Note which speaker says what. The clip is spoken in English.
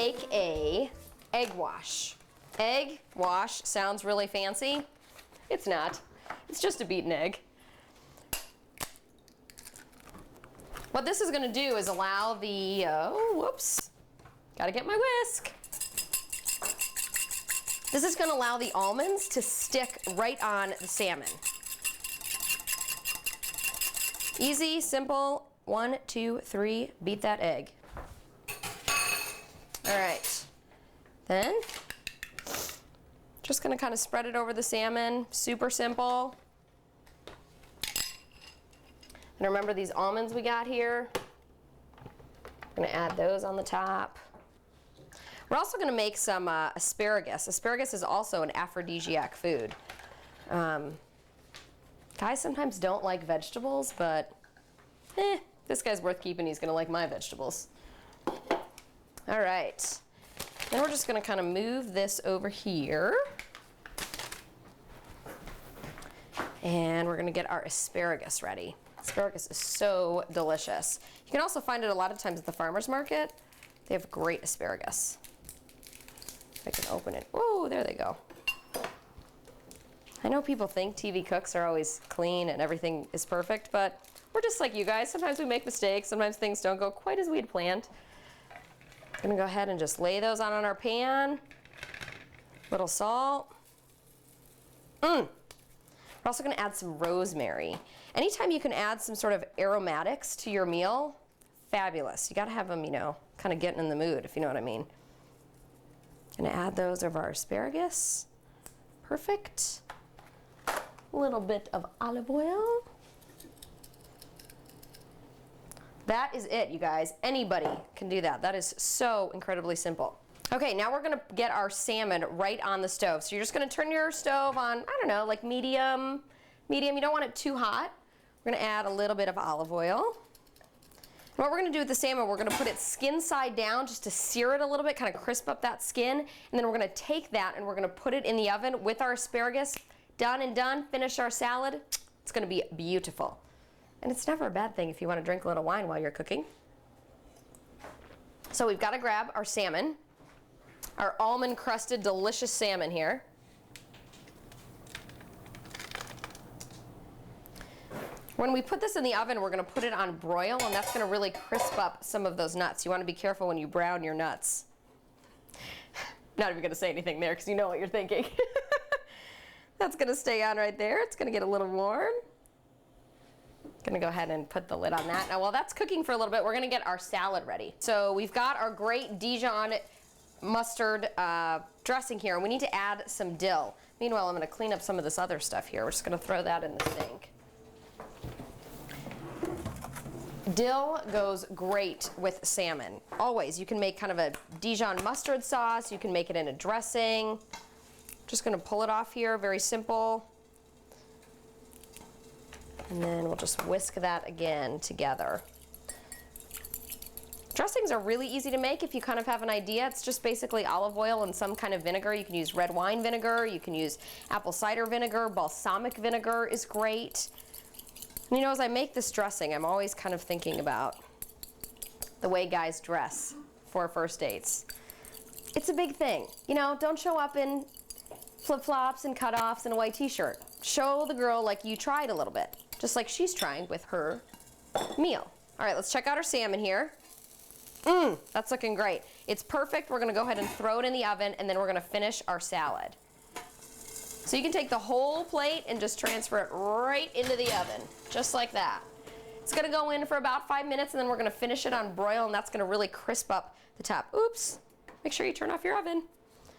Speaker 1: make a egg wash. Egg wash sounds really fancy. It's not. It's just a beaten egg. What this is gonna do is allow the, whoops, gotta get my whisk. This is gonna allow the almonds to stick right on the salmon. Easy, simple, 1, 2, 3, beat that egg. All right, then, just gonna kind of spread it over the salmon, super simple. And remember these almonds we got here? I'm gonna add those on the top. We're also gonna make some asparagus. Asparagus is also an aphrodisiac food. Guys sometimes don't like vegetables, but this guy's worth keeping. He's gonna like my vegetables. All right, then we're just gonna kind of move this over here. And we're gonna get our asparagus ready. Asparagus is so delicious. You can also find it a lot of times at the farmer's market. They have great asparagus. If I can open it. Oh, there they go. I know people think TV cooks are always clean and everything is perfect, but we're just like you guys. Sometimes we make mistakes. Sometimes things don't go quite as we'd planned. I'm gonna go ahead and just lay those on our pan. Little salt. We're also gonna add some rosemary. Anytime you can add some sort of aromatics to your meal, fabulous. You gotta have them, you know, kind of getting in the mood, if you know what I mean. Gonna add those over our asparagus. Perfect. A little bit of olive oil. That is it, you guys. Anybody can do that. That is so incredibly simple. Okay, now we're gonna get our salmon right on the stove. So you're just gonna turn your stove on, I don't know, like medium. You don't want it too hot. We're gonna add a little bit of olive oil. And what we're gonna do with the salmon, we're gonna put it skin side down just to sear it a little bit, kind of crisp up that skin. And then we're gonna take that and we're gonna put it in the oven with our asparagus. Done and done, finish our salad. It's gonna be beautiful. And it's never a bad thing if you wanna drink a little wine while you're cooking. So we've gotta grab our salmon, our almond crusted delicious salmon here. When we put this in the oven, we're gonna put it on broil, and that's gonna really crisp up some of those nuts. You wanna be careful when you brown your nuts. Not even gonna say anything there, because you know what you're thinking. That's gonna stay on right there. It's gonna get a little warm. Gonna go ahead and put the lid on that. Now while that's cooking for a little bit, we're gonna get our salad ready. So we've got our great Dijon mustard dressing here, and we need to add some dill. Meanwhile, I'm gonna clean up some of this other stuff here. We're just gonna throw that in the sink. Dill goes great with salmon. Always. You can make kind of a Dijon mustard sauce. You can make it in a dressing. Just gonna pull it off here, very simple. And then we'll just whisk that again together. Dressings are really easy to make if you kind of have an idea. It's just basically olive oil and some kind of vinegar. You can use red wine vinegar, you can use apple cider vinegar, balsamic vinegar is great. And you know, as I make this dressing, I'm always kind of thinking about the way guys dress for first dates. It's a big thing. You know, don't show up in flip-flops and cutoffs and a white t-shirt. Show the girl like you tried a little bit, just like she's trying with her meal. All right, let's check out our salmon here. That's looking great. It's perfect. We're gonna go ahead and throw it in the oven, and then we're gonna finish our salad. So you can take the whole plate and just transfer it right into the oven, just like that. It's gonna go in for about 5 minutes, and then we're gonna finish it on broil, and that's gonna really crisp up the top. Oops, make sure you turn off your oven.